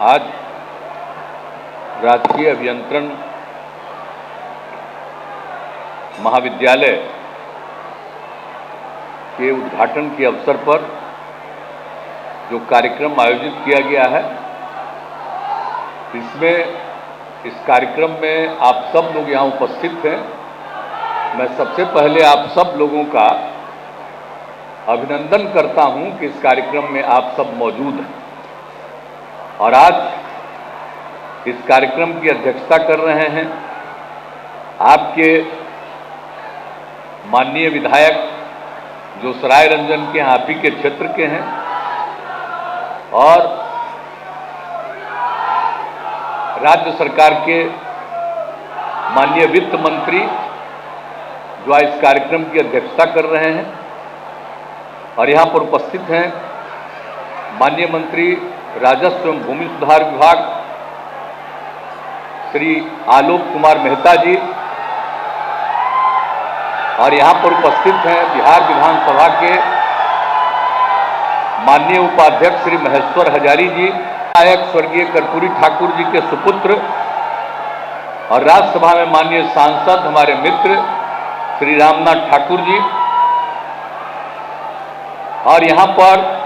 आज राजकीय अभियंत्रण महाविद्यालय के उद्घाटन के अवसर पर जो कार्यक्रम आयोजित किया गया है, इस कार्यक्रम में आप सब लोग यहाँ उपस्थित हैं। मैं सबसे पहले आप सब लोगों का अभिनंदन करता हूं कि इस कार्यक्रम में आप सब मौजूद हैं और आज इस कार्यक्रम की अध्यक्षता कर रहे हैं आपके माननीय विधायक जो सराय रंजन के आप ही के क्षेत्र के हैं और राज्य सरकार के माननीय वित्त मंत्री जो आज इस कार्यक्रम की अध्यक्षता कर रहे हैं और यहाँ पर उपस्थित हैं माननीय मंत्री राजस्व एवं भूमि सुधार विभाग श्री आलोक कुमार मेहता जी और यहाँ पर उपस्थित हैं बिहार विधानसभा के माननीय उपाध्यक्ष श्री महेश्वर हजारी जी, विधायक स्वर्गीय कर्पूरी ठाकुर जी के सुपुत्र और राज्यसभा में माननीय सांसद हमारे मित्र श्री रामनाथ ठाकुर जी और यहाँ पर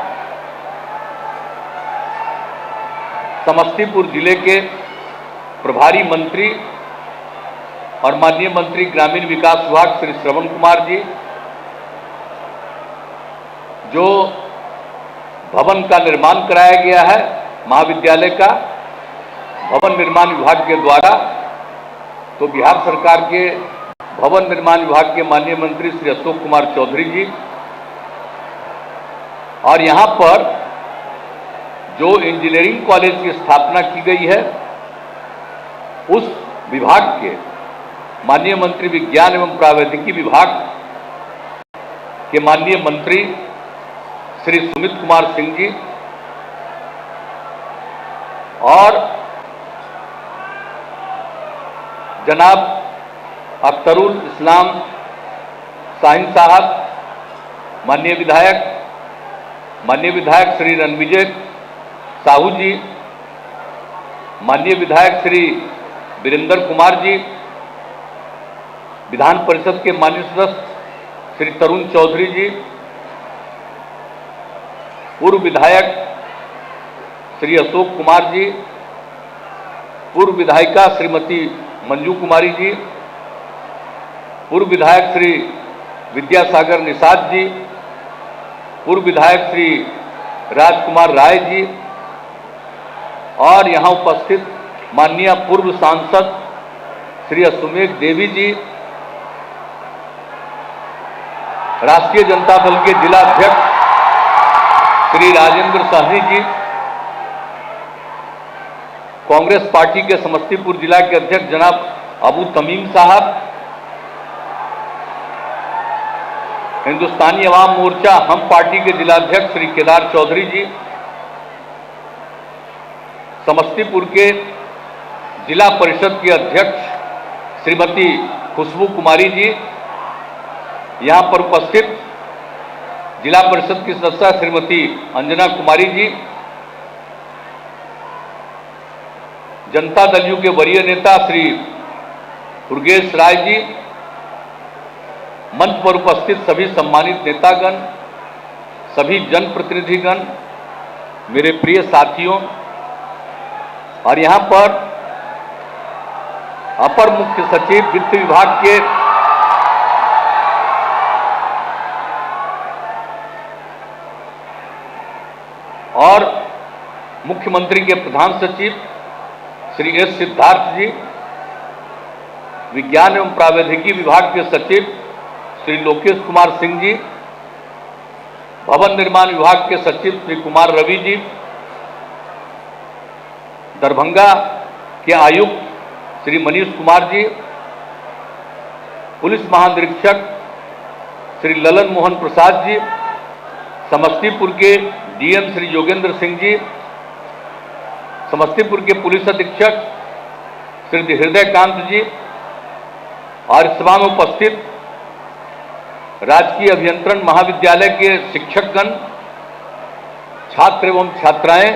समस्तीपुर जिले के प्रभारी मंत्री और माननीय मंत्री ग्रामीण विकास विभाग श्री श्रवण कुमार जी, जो भवन का निर्माण कराया गया है महाविद्यालय का भवन निर्माण विभाग के द्वारा, तो बिहार सरकार के भवन निर्माण विभाग के माननीय मंत्री श्री अशोक कुमार चौधरी जी और यहाँ पर जो इंजीनियरिंग कॉलेज की स्थापना की गई है उस विभाग के माननीय मंत्री विज्ञान एवं प्रावैधिकी विभाग के माननीय मंत्री श्री सुमित कुमार सिंह जी और जनाब अख्तरुल इस्लाम शाहीन साहब, माननीय विधायक श्री रणविजय साहू जी, माननीय विधायक श्री वीरेंद्र कुमार जी, विधान परिषद के माननीय सदस्य श्री तरुण चौधरी जी, पूर्व विधायक श्री अशोक कुमार जी, पूर्व विधायिका श्रीमती मंजू कुमारी जी, पूर्व विधायक श्री विद्यासागर निषाद जी, पूर्व विधायक श्री राजकुमार राय जी और यहाँ उपस्थित माननीय पूर्व सांसद श्री अश्वमेघ देवी जी, राष्ट्रीय जनता दल के जिला अध्यक्ष श्री राजेंद्र सहनी जी, कांग्रेस पार्टी के समस्तीपुर जिला के अध्यक्ष जनाब अबू तमीम साहब, हिंदुस्तानी अवाम मोर्चा हम पार्टी के जिलाध्यक्ष श्री केदार चौधरी जी, समस्तीपुर के जिला परिषद की अध्यक्ष श्रीमती खुशबू कुमारी जी, यहाँ पर उपस्थित जिला परिषद की सदस्य श्रीमती अंजना कुमारी जी, जनता दल यू के वरीय नेता श्री दुर्गेश राय जी, मंच पर उपस्थित सभी सम्मानित नेतागण, सभी जनप्रतिनिधिगण, मेरे प्रिय साथियों और यहाँ पर अपर मुख्य सचिव वित्त विभाग के और मुख्यमंत्री के प्रधान सचिव श्री एस सिद्धार्थ जी, विज्ञान एवं प्रावैधिकी विभाग के सचिव श्री लोकेश कुमार सिंह जी, भवन निर्माण विभाग के सचिव श्री कुमार रवि जी, दरभंगा के आयुक्त श्री मनीष कुमार जी, पुलिस महानिरीक्षक श्री ललन मोहन प्रसाद जी, समस्तीपुर के डीएम श्री योगेंद्र सिंह जी, समस्तीपुर के पुलिस अधीक्षक श्री हृदयकांत जी और इस सभा में उपस्थित राजकीय अभियंत्रण महाविद्यालय के शिक्षकगण, छात्र एवं छात्राएं,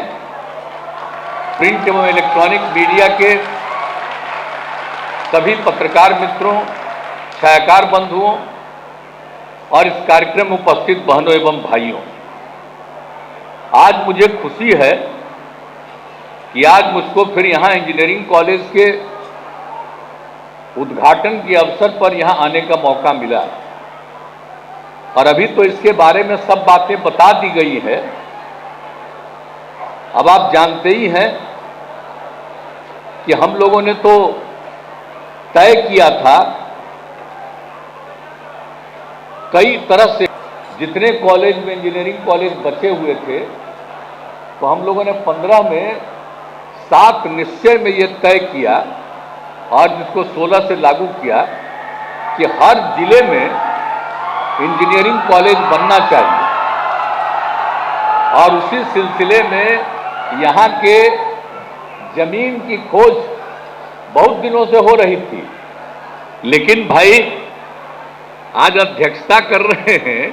प्रिंट एवं इलेक्ट्रॉनिक मीडिया के सभी पत्रकार मित्रों, छायाकार बंधुओं और इस कार्यक्रम में उपस्थित बहनों एवं भाइयों, आज मुझे खुशी है कि आज मुझको फिर यहाँ इंजीनियरिंग कॉलेज के उद्घाटन के अवसर पर यहाँ आने का मौका मिला। और अभी तो इसके बारे में सब बातें बता दी गई है। अब आप जानते ही हैं कि हम लोगों ने तो तय किया था कई तरह से, जितने कॉलेज में इंजीनियरिंग कॉलेज बचे हुए थे तो हम लोगों ने 15 में 7 निश्चय में ये तय किया और जिसको 16 से लागू किया कि हर जिले में इंजीनियरिंग कॉलेज बनना चाहिए। और उसी सिलसिले में यहाँ के जमीन की खोज बहुत दिनों से हो रही थी, लेकिन भाई आज अध्यक्षता कर रहे हैं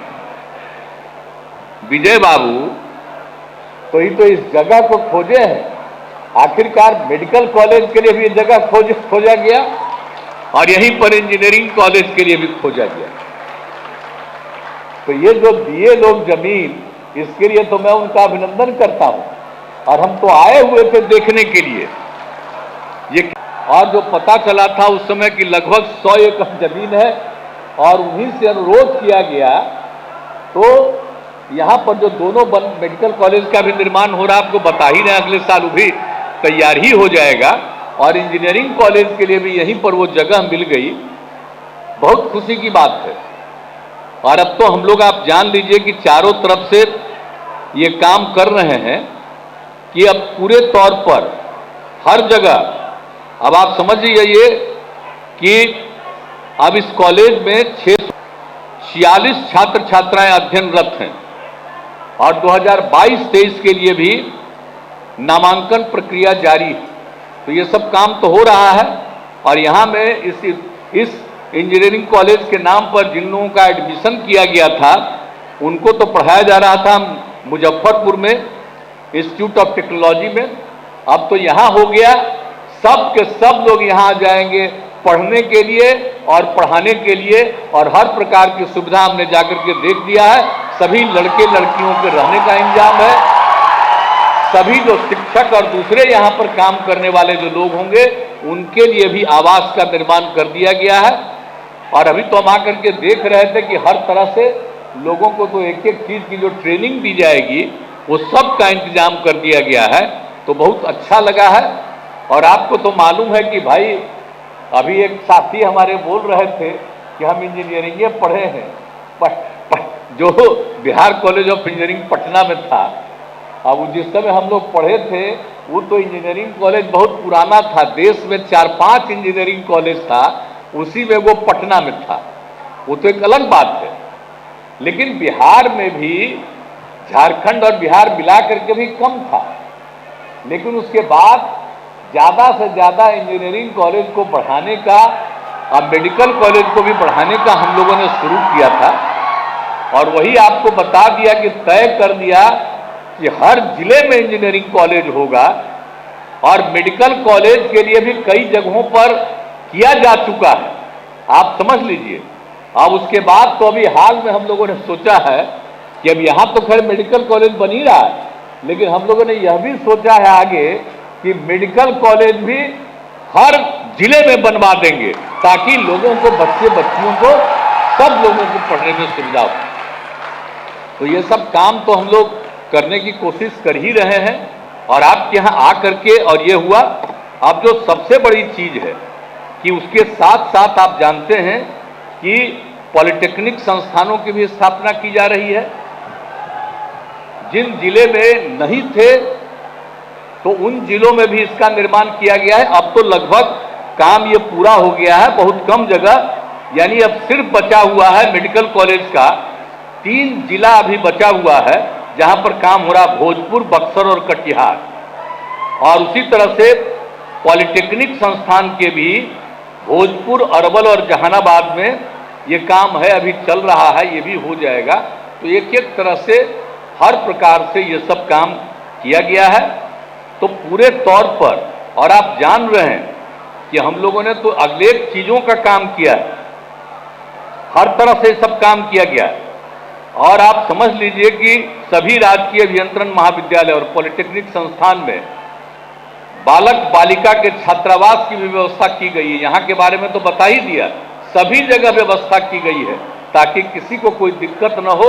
विजय बाबू, तो ही तो इस जगह को खोजे हैं। आखिरकार मेडिकल कॉलेज के लिए भी जगह खोजा गया और यहीं पर इंजीनियरिंग कॉलेज के लिए भी खोजा गया। तो ये जो दिए लोग जमीन, इसके लिए तो मैं उनका अभिनंदन करता हूं। और हम तो आए हुए थे देखने के लिए ये, और जो पता चला था उस समय कि लगभग 100 एकड़ जमीन है और उन्हीं से अनुरोध किया गया। तो यहाँ पर जो दोनों मेडिकल कॉलेज का भी निर्माण हो रहा है, आपको बता ही रहे, अगले साल वो भी तैयार ही हो जाएगा और इंजीनियरिंग कॉलेज के लिए भी यहीं पर वो जगह मिल गई। बहुत खुशी की बात है। और अब तो हम लोग, आप जान लीजिए कि चारों तरफ से ये काम कर रहे हैं कि अब पूरे तौर पर हर जगह, अब आप समझिए ये कि अब इस कॉलेज में 646 छात्र छात्राएं अध्ययनरत हैं और 2022-23 के लिए भी नामांकन प्रक्रिया जारी है। तो ये सब काम तो हो रहा है। और यहाँ में इस इंजीनियरिंग कॉलेज के नाम पर जिन लोगों का एडमिशन किया गया था उनको तो पढ़ाया जा रहा था मुजफ्फरपुर में इंस्टीट्यूट ऑफ टेक्नोलॉजी में। अब तो यहाँ हो गया, सब के सब लोग यहाँ आ जाएंगे पढ़ने के लिए और पढ़ाने के लिए, और हर प्रकार की सुविधा हमने जाकर के देख दिया है। सभी लड़के लड़कियों के रहने का इंतजाम है। सभी जो शिक्षक और दूसरे यहाँ पर काम करने वाले जो लोग होंगे उनके लिए भी आवास का निर्माण कर दिया गया है। और अभी तो हम आकर के देख रहे थे कि हर तरह से लोगों को तो एक एक चीज की जो ट्रेनिंग दी जाएगी वो सब का इंतजाम कर दिया गया है। तो बहुत अच्छा लगा है। और आपको तो मालूम है कि भाई, अभी एक साथी हमारे बोल रहे थे कि हम इंजीनियरिंग पढ़े हैं, जो Bihar college of engineering Patna में था। अब जिस समय हम लोग पढ़े थे वो तो इंजीनियरिंग कॉलेज बहुत पुराना था, देश में 4-5 इंजीनियरिंग कॉलेज था, उसी में वो पटना में था। वो तो एक अलग बात है। लेकिन बिहार में भी, झारखंड और बिहार मिला करके भी कम था। लेकिन उसके बाद ज़्यादा से ज़्यादा इंजीनियरिंग कॉलेज को बढ़ाने का, अब मेडिकल कॉलेज को भी बढ़ाने का हम लोगों ने शुरू किया था। और वही आपको बता दिया कि तय कर दिया कि हर जिले में इंजीनियरिंग कॉलेज होगा। और मेडिकल कॉलेज के लिए भी कई जगहों पर किया जा चुका है, आप समझ लीजिए। अब उसके बाद तो अभी हाल में हम लोगों ने सोचा है कि अब यहाँ तो खैर मेडिकल कॉलेज बन ही रहा है, लेकिन हम लोगों ने यह भी सोचा है आगे कि मेडिकल कॉलेज भी हर जिले में बनवा देंगे, ताकि लोगों को, बच्चे बच्चियों को, सब लोगों को पढ़ने में सुविधा हो। तो ये सब काम तो हम लोग करने की कोशिश कर ही रहे हैं। और आपके यहाँ आ करके और ये हुआ। अब जो सबसे बड़ी चीज है कि उसके साथ साथ आप जानते हैं कि पॉलिटेक्निक संस्थानों की भी स्थापना की जा रही है। जिन जिले में नहीं थे तो उन जिलों में भी इसका निर्माण किया गया है। अब तो लगभग काम ये पूरा हो गया है, बहुत कम जगह, यानी अब सिर्फ बचा हुआ है मेडिकल कॉलेज का 3 जिला अभी बचा हुआ है जहां पर काम हो रहा, भोजपुर, बक्सर और कटिहार। और उसी तरह से पॉलिटेक्निक संस्थान के भी भोजपुर, अरवल और जहानाबाद में ये काम है, अभी चल रहा है, ये भी हो जाएगा। तो एक एक तरह से हर प्रकार से ये सब काम किया गया है। तो पूरे तौर पर, और आप जान रहे हैं कि हम लोगों ने तो अगले चीजों का काम किया है, हर तरह से सब काम किया गया है। और आप समझ लीजिए कि सभी राजकीय अभियंत्रण महाविद्यालय और पॉलिटेक्निक संस्थान में बालक बालिका के छात्रावास की भी व्यवस्था की गई है। यहाँ के बारे में तो बता ही दिया, सभी जगह व्यवस्था की गई है ताकि किसी को कोई दिक्कत न हो,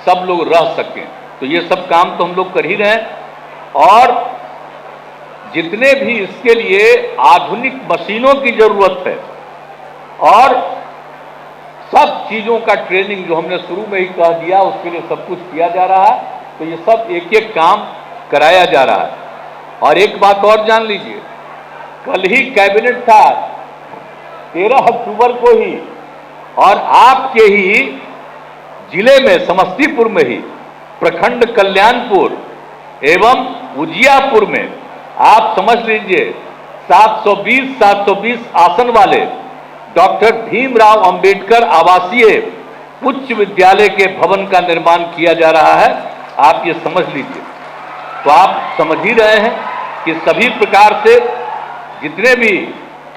सब लोग रह सकें। तो ये सब काम तो हम लोग कर ही रहे हैं। और जितने भी इसके लिए आधुनिक मशीनों की जरूरत है और सब चीजों का ट्रेनिंग जो हमने शुरू में ही कह दिया, उसके लिए सब कुछ किया जा रहा है। तो ये सब एक एक काम कराया जा रहा है। और एक बात और जान लीजिए, कल ही कैबिनेट था 13 अक्टूबर को ही, और आपके ही जिले में समस्तीपुर में ही प्रखंड कल्याणपुर एवं उजियापुर में आप समझ लीजिए 720 आसन वाले डॉक्टर भीमराव अंबेडकर आवासीय उच्च विद्यालय के भवन का निर्माण किया जा रहा है। आप ये समझ लीजिए। तो आप समझ ही रहे हैं कि सभी प्रकार से जितने भी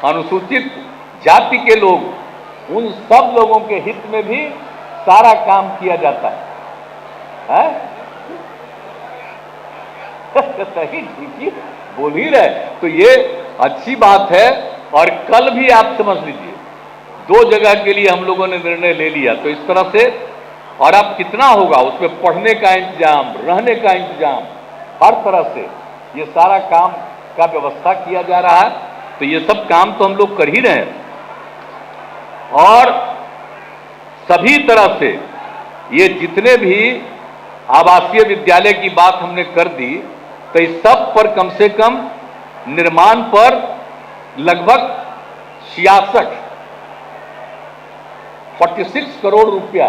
अनुसूचित जाति के लोग, उन सब लोगों के हित में भी सारा काम किया जाता है? सही ठीक बोल ही रहे। तो ये अच्छी बात है। और कल भी आप समझ लीजिए 2 जगह के लिए हम लोगों ने निर्णय ले लिया। तो इस तरह से, और अब कितना होगा उसमें पढ़ने का इंतजाम, रहने का इंतजाम, हर तरह से ये सारा काम का व्यवस्था किया जा रहा है। तो ये सब काम तो हम लोग कर ही रहे हैं। और सभी तरह से ये जितने भी आवासीय विद्यालय की बात हमने कर दी, तो इस सब पर कम से कम निर्माण पर लगभग 46 करोड़ रुपया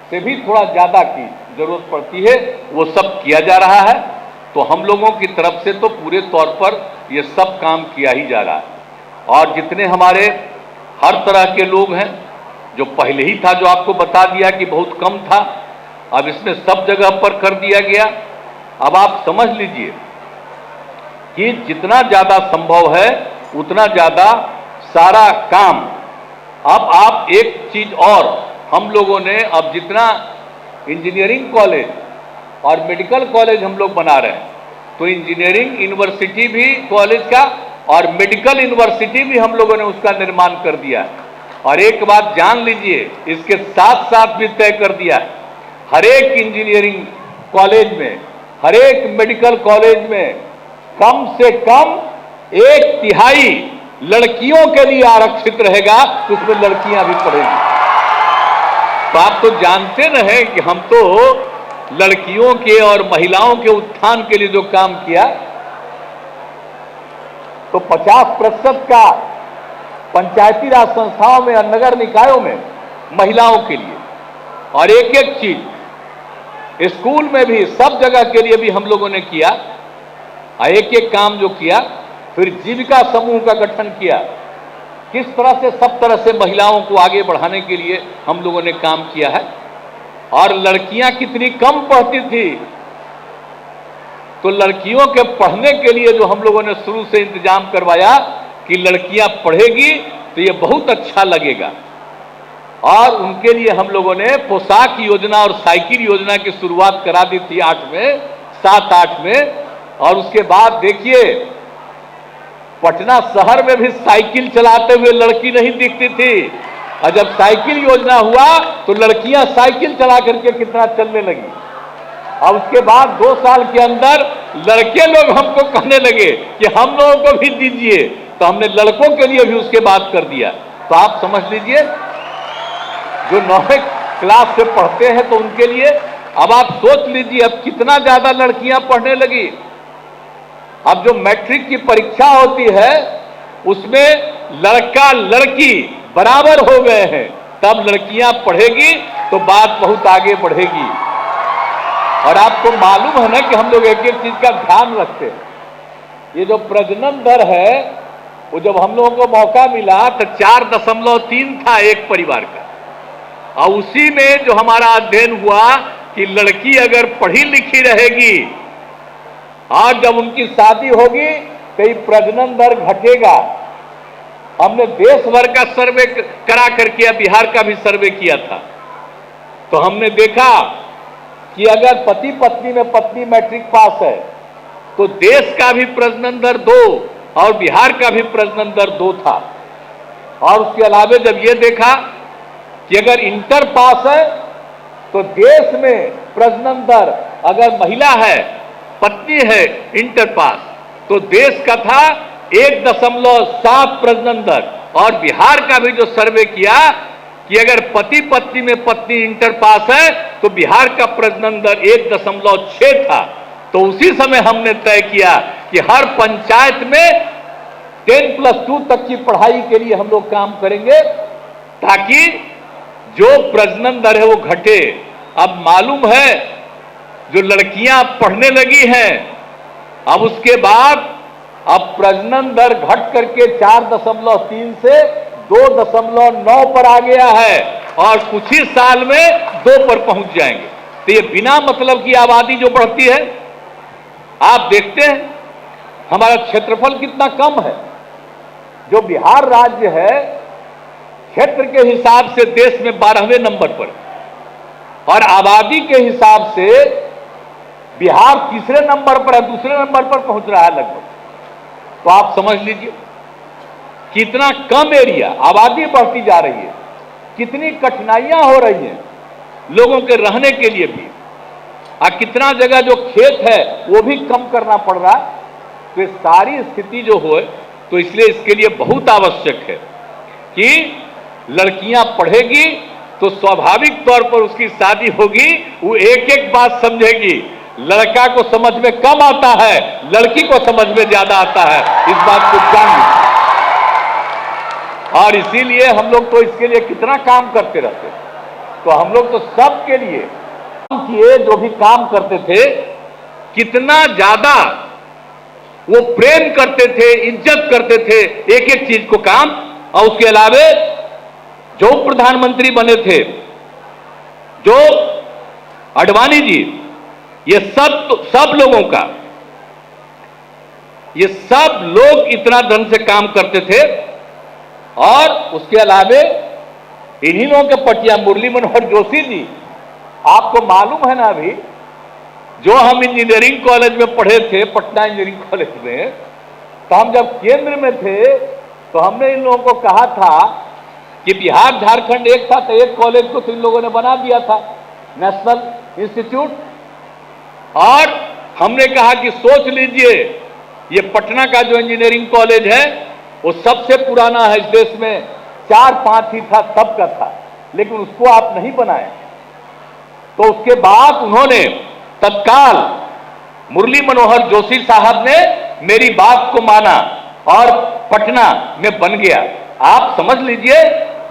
से भी थोड़ा ज्यादा की जरूरत पड़ती है, वो सब किया जा रहा है। तो हम लोगों की तरफ से तो पूरे तौर पर ये सब काम किया ही जा रहा है। और जितने हमारे हर तरह के लोग हैं, जो पहले ही था, जो आपको बता दिया कि बहुत कम था, अब इसमें सब जगह पर कर दिया गया। अब आप समझ लीजिए कि जितना ज्यादा संभव है उतना ज्यादा सारा काम। अब आप एक चीज और, हम लोगों ने अब जितना इंजीनियरिंग कॉलेज और मेडिकल कॉलेज हम लोग बना रहे हैं, तो इंजीनियरिंग यूनिवर्सिटी भी कॉलेज का और मेडिकल यूनिवर्सिटी भी हम लोगों ने उसका निर्माण कर दिया। और एक बात जान लीजिए, इसके साथ साथ भी तय कर दिया, हर एक इंजीनियरिंग कॉलेज में, हर एक मेडिकल कॉलेज में कम से कम 1/3 लड़कियों के लिए आरक्षित रहेगा, तो उसमें लड़कियां भी पढ़ेंगी। तो आप तो जानते रहे कि हम तो लड़कियों के और महिलाओं के उत्थान के लिए जो काम किया, तो 50% का पंचायती राज संस्थाओं में और नगर निकायों में महिलाओं के लिए, और एक एक चीज स्कूल में भी, सब जगह के लिए भी हम लोगों ने किया, एक एक काम जो किया। फिर जीविका समूह का गठन किया, किस तरह से सब तरह से महिलाओं को आगे बढ़ाने के लिए हम लोगों ने काम किया है। और लड़कियां कितनी कम पढ़ती थी, तो लड़कियों के पढ़ने के लिए जो हम लोगों ने शुरू से इंतजाम करवाया कि लड़कियां पढ़ेगी तो ये बहुत अच्छा लगेगा। और उनके लिए हम लोगों ने पोशाक योजना और साइकिल योजना की शुरुआत करा दी थी 7-8 में। और उसके बाद देखिए, पटना शहर में भी साइकिल चलाते हुए लड़की नहीं दिखती थी, और जब साइकिल योजना हुआ तो लड़कियां साइकिल चला करके कितना चलने लगी। और उसके बाद 2 साल के अंदर लड़के लोग हमको कहने लगे कि हम लोगों को भी दीजिए, तो हमने लड़कों के लिए भी उसके बाद कर दिया। तो आप समझ लीजिए, जो 9वीं क्लास से पढ़ते हैं तो उनके लिए, अब आप सोच लीजिए अब कितना ज्यादा लड़कियां पढ़ने लगी। अब जो मैट्रिक की परीक्षा होती है उसमें लड़का लड़की बराबर हो गए हैं, तब लड़कियां पढ़ेगी तो बात बहुत आगे बढ़ेगी। और आपको मालूम है ना कि हम लोग एक एक चीज का ध्यान रखते हैं। ये जो प्रजनन दर है, वो जब हम लोगों को मौका मिला तो 4.3 था एक परिवार का, और उसी में जो हमारा अध्ययन हुआ कि लड़की अगर पढ़ी लिखी रहेगी आज जब उनकी शादी होगी तो ये प्रजनन दर घटेगा। हमने देश भर का सर्वे करा करके बिहार का भी सर्वे किया था, तो हमने देखा कि अगर पति पत्नी में पत्नी मैट्रिक पास है तो देश का भी प्रजनन दर 2 और बिहार का भी प्रजनन दर 2 था। और उसके अलावा जब ये देखा कि अगर इंटर पास है तो देश में प्रजनन दर, अगर महिला है पत्नी है इंटर पास, तो देश का था 1.7 प्रजनन दर। और बिहार का भी जो सर्वे किया कि अगर पति पत्नी में पत्नी इंटर पास है तो बिहार का प्रजनन दर 1.6 था। तो उसी समय हमने तय किया कि हर पंचायत में 10+2 तक की पढ़ाई के लिए हम लोग काम करेंगे ताकि जो प्रजनन दर है वो घटे। अब मालूम है जो लड़कियां पढ़ने लगी हैं, अब उसके बाद अब प्रजनन दर घट करके 4.3 से 2.9 पर आ गया है और कुछ ही साल में 2 पर पहुंच जाएंगे। तो ये बिना मतलब की आबादी जो बढ़ती है, आप देखते हैं हमारा क्षेत्रफल कितना कम है। जो बिहार राज्य है क्षेत्र के हिसाब से देश में 12वें नंबर पर और आबादी के हिसाब से बिहार तीसरे नंबर पर है, दूसरे नंबर पर पहुंच रहा है लगभग। तो आप समझ लीजिए कितना कम एरिया, आबादी बढ़ती जा रही है, कितनी कठिनाइयां हो रही हैं लोगों के रहने के लिए भी, और कितना जगह जो खेत है वो भी कम करना पड़ रहा है। तो सारी स्थिति जो हो, तो इसलिए इसके लिए बहुत आवश्यक है कि लड़कियां पढ़ेगी तो स्वाभाविक तौर पर उसकी शादी होगी, वो एक एक बात समझेगी। लड़का को समझ में कम आता है, लड़की को समझ में ज्यादा आता है, इस बात को जान लीजिए। और इसीलिए हम लोग तो इसके लिए कितना काम करते रहते हैं। तो हम लोग तो सबके लिए किए, जो भी काम करते थे कितना ज्यादा वो प्रेम करते थे, इज्जत करते थे एक एक चीज को काम। और उसके अलावे जो प्रधानमंत्री बने थे, जो आडवाणी जी, ये सब लोगों का, ये सब लोग इतना ढंग से काम करते थे। और उसके अलावे इन्हीं लोगों के पटिया मुरली मनोहर जोशी जी, आपको मालूम है ना, अभी जो हम इंजीनियरिंग कॉलेज में पढ़े थे, पटना इंजीनियरिंग कॉलेज में, तो हम जब केंद्र में थे तो हमने इन लोगों को कहा था कि बिहार झारखंड एक था, तो एक कॉलेज को तो इन लोगों ने बना दिया था नेशनल इंस्टीट्यूट। और हमने कहा कि सोच लीजिए ये पटना का जो इंजीनियरिंग कॉलेज है वो सबसे पुराना है इस देश में, 4-5 ही था तब का था, लेकिन उसको आप नहीं बनाए। तो उसके बाद उन्होंने तत्काल मुरली मनोहर जोशी साहब ने मेरी बात को माना और पटना में बन गया। आप समझ लीजिए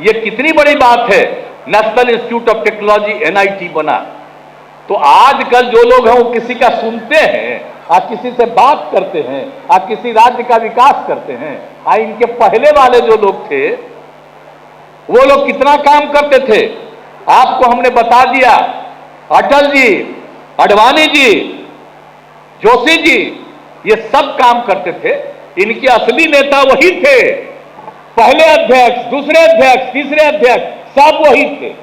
ये कितनी बड़ी बात है, national institute of technology NIT बना। तो आजकल जो लोग हैं वो किसी का सुनते हैं, आप किसी से बात करते हैं, आप किसी राज्य का विकास करते हैं। इनके पहले वाले जो लोग थे वो लोग कितना काम करते थे आपको हमने बता दिया। अटल जी, आडवाणी जी, जोशी जी, ये सब काम करते थे। इनके असली नेता वही थे, पहले अध्यक्ष, दूसरे अध्यक्ष, तीसरे अध्यक्ष सब वही थे।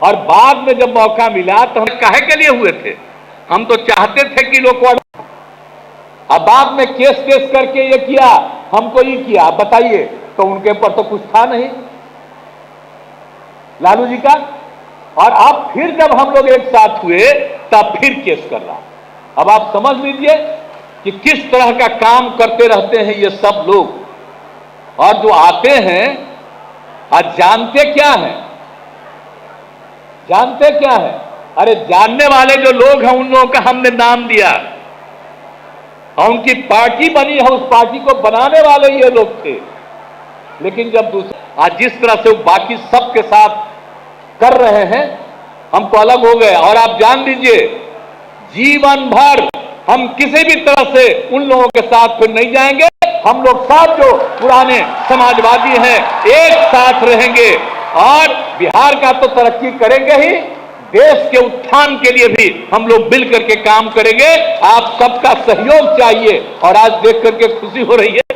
और बाद में जब मौका मिला तो हम काहे के लिए हुए थे, हम तो चाहते थे कि लोग, अब बाद में केस करके ये किया, हमको ये किया, बताइए, तो उनके ऊपर तो कुछ था नहीं लालू जी का। और अब फिर जब हम लोग एक साथ हुए तब फिर केस कर रहा। अब आप समझ लीजिए कि किस तरह का काम करते रहते हैं ये सब लोग। और जो आते हैं आज जानते क्या है, जानते क्या है, अरे जानने वाले जो लोग हैं उन लोगों का हमने नाम दिया और उनकी पार्टी बनी है, उस पार्टी को बनाने वाले ये लोग थे। लेकिन जब दूसरे आज जिस तरह से वो बाकी सबके साथ कर रहे हैं, हम तो अलग हो गए। और आप जान लीजिए जीवन भर हम किसी भी तरह से उन लोगों के साथ फिर नहीं जाएंगे। हम लोग सब जो पुराने समाजवादी हैं एक साथ रहेंगे और बिहार का तो तरक्की करेंगे ही, देश के उत्थान के लिए भी हम लोग मिल करके काम करेंगे। आप सबका सहयोग चाहिए और आज देख करके खुशी हो रही है।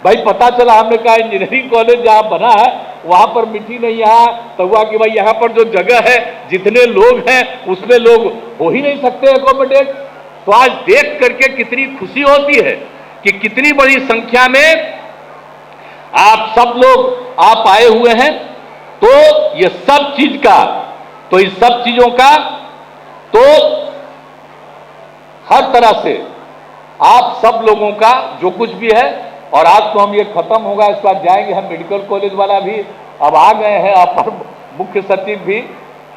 भाई पता चला, हमने कहा इंजीनियरिंग कॉलेज जहां बना है वहां पर मिट्टी नहीं, यहाँ तो हुआ कि भाई यहाँ पर जो जगह है, जितने लोग हैं उसमें लोग हो ही नहीं सकते एकोमोडेट। तो आज देख करके कितनी खुशी होती है कि कितनी बड़ी संख्या में आप सब लोग आप आए हुए हैं। तो ये सब चीज का, तो इस सब चीजों का तो हर तरह से आप सब लोगों का जो कुछ भी है, और आज तो हम ये खत्म होगा, इस बार जाएंगे हम मेडिकल कॉलेज वाला भी अब आ गए हैं, अपर मुख्य सचिव भी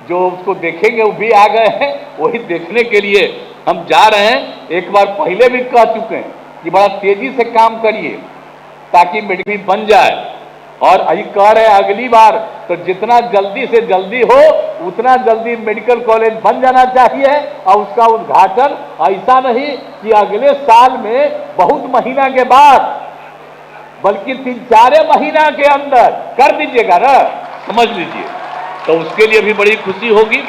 जो उसको देखेंगे वो भी आ गए हैं, वही देखने के लिए हम जा रहे हैं। एक बार पहले भी कह चुके हैं कि बड़ा तेजी से काम करिए ताकि मेडिकल बन जाए, और अभी कह रहे हैं अगली बार तो जितना जल्दी से जल्दी हो उतना जल्दी मेडिकल कॉलेज बन जाना चाहिए। और उसका उद्घाटन ऐसा नहीं कि अगले साल में बहुत महीना के बाद, बल्कि 3-4 महीना के अंदर कर दीजिएगा ना, समझ लीजिए। तो उसके लिए भी बड़ी खुशी होगी।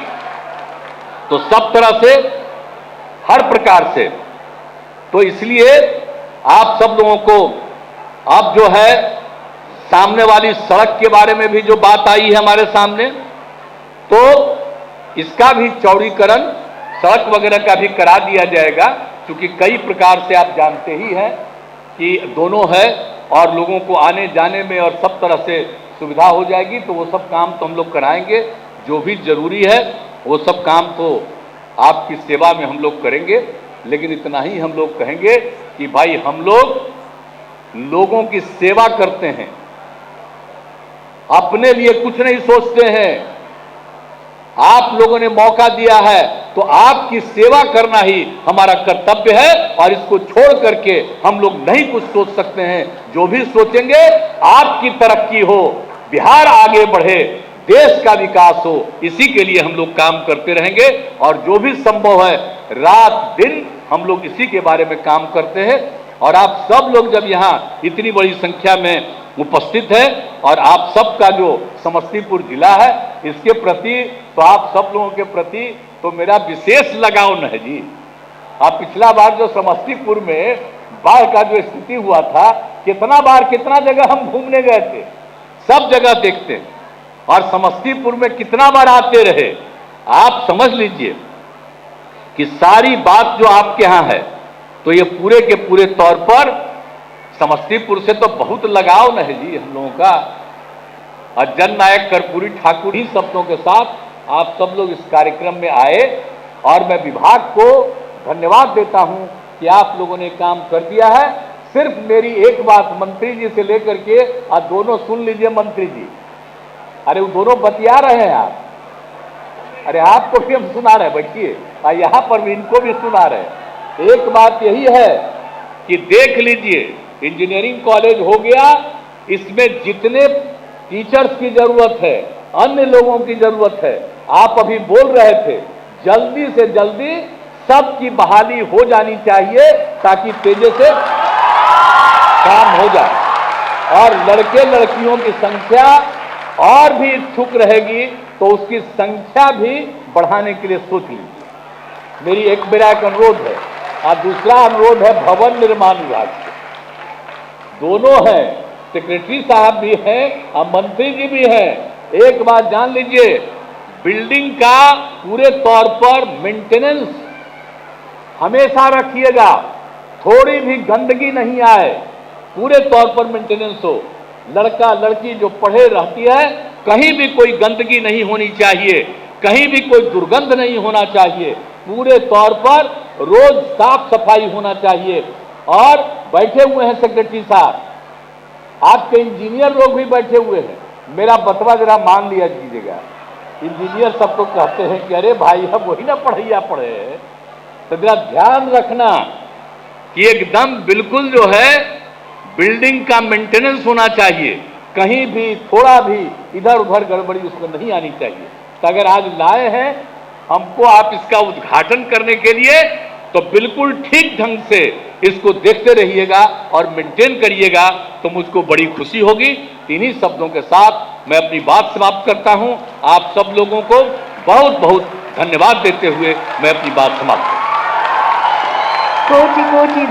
तो सब तरह से, हर प्रकार से, तो इसलिए आप सब लोगों को अब जो है सामने वाली सड़क के बारे में भी जो बात आई है हमारे सामने, तो इसका भी चौड़ीकरण, सड़क वगैरह का भी करा दिया जाएगा, क्योंकि कई प्रकार से आप जानते ही हैं कि दोनों है और लोगों को आने जाने में और सब तरह से सुविधा हो जाएगी। तो वो सब काम तो हम लोग कराएंगे, जो भी जरूरी है वो सब काम तो आपकी सेवा में हम लोग करेंगे। लेकिन इतना ही हम लोग कहेंगे कि भाई हम लोग लोगों की सेवा करते हैं, अपने लिए कुछ नहीं सोचते हैं। आप लोगों ने मौका दिया है तो आपकी सेवा करना ही हमारा कर्तव्य है, और इसको छोड़ करके हम लोग नहीं कुछ सोच सकते हैं। जो भी सोचेंगे आपकी तरक्की हो, बिहार आगे बढ़े, देश का विकास हो, इसी के लिए हम लोग काम करते रहेंगे। और जो भी संभव है रात दिन हम लोग इसी के बारे में काम करते हैं। और आप सब लोग जब यहाँ इतनी बड़ी संख्या में उपस्थित है, और आप सबका जो समस्तीपुर जिला है इसके प्रति, तो आप सब लोगों के प्रति तो मेरा विशेष लगाव न है जी। आप पिछला बार जो समस्तीपुर में बाढ़ का जो स्थिति हुआ था, कितना बार कितना जगह हम घूमने गए थे, सब जगह देखते हैं, और समस्तीपुर में कितना बार आते रहे। आप समझ लीजिए कि सारी बात जो आपके यहाँ है, तो ये पूरे के पूरे तौर पर समस्तीपुर से तो बहुत लगाव न है जी हम लोगों का। और जननायक कर्पूरी ठाकुर ही शब्दों के साथ आप सब लोग इस कार्यक्रम में आए, और मैं विभाग को धन्यवाद देता हूं कि आप लोगों ने काम कर दिया है। सिर्फ मेरी एक बात मंत्री जी से लेकर के, और दोनों सुन लीजिए मंत्री जी, अरे वो दोनों बतिया रहे हैं आप, अरे आपको भी हम सुना रहे हैं, बैठिए, और यहां पर भी इनको भी सुना रहे हैं। एक बात यही है कि देख लीजिए इंजीनियरिंग कॉलेज हो गया, इसमें जितने टीचर्स की जरूरत है, अन्य लोगों की जरूरत है, आप अभी बोल रहे थे जल्दी से जल्दी सबकी बहाली हो जानी चाहिए ताकि तेजी से काम हो जाए, और लड़के लड़कियों की संख्या और भी इच्छुक रहेगी तो उसकी संख्या भी बढ़ाने के लिए सोच लीजिए। मेरी मेरा एक अनुरोध है, और दूसरा अनुरोध है भवन निर्माण विभाग से, दोनों हैं, सेक्रेटरी साहब भी हैं और मंत्री जी भी हैं। एक बात जान लीजिए, बिल्डिंग का पूरे तौर पर मेंटेनेंस हमेशा रखिएगा, थोड़ी भी गंदगी नहीं आए, पूरे तौर पर मेंटेनेंस हो। लड़का लड़की जो पढ़े रहती है, कहीं भी कोई गंदगी नहीं होनी चाहिए, कहीं भी कोई दुर्गंध नहीं होना चाहिए, पूरे तौर पर रोज साफ सफाई होना चाहिए। और बैठे हुए हैं सेक्रेटरी साहब, आपके इंजीनियर लोग भी बैठे हुए हैं, मेरा बतवा जरा मान लिया कीजिएगा। इंजीनियर सब तो कहते हैं कि अरे भाई हम वही ना पढ़ैया पढ़े, तो जरा ध्यान रखना कि एकदम बिल्कुल जो है बिल्डिंग का मेंटेनेंस होना चाहिए, कहीं भी थोड़ा भी इधर उधर गड़बड़ी उसमें नहीं आनी चाहिए। तो अगर आज लाए हैं हमको आप इसका उद्घाटन करने के लिए, तो बिल्कुल ठीक ढंग से इसको देखते रहिएगा और मेंटेन करिएगा, तो मुझको बड़ी खुशी होगी। इन्हीं शब्दों के साथ मैं अपनी बात समाप्त करता हूं। आप सब लोगों को बहुत बहुत धन्यवाद देते हुए मैं अपनी बात समाप्त करता हूं। कोटि कोटि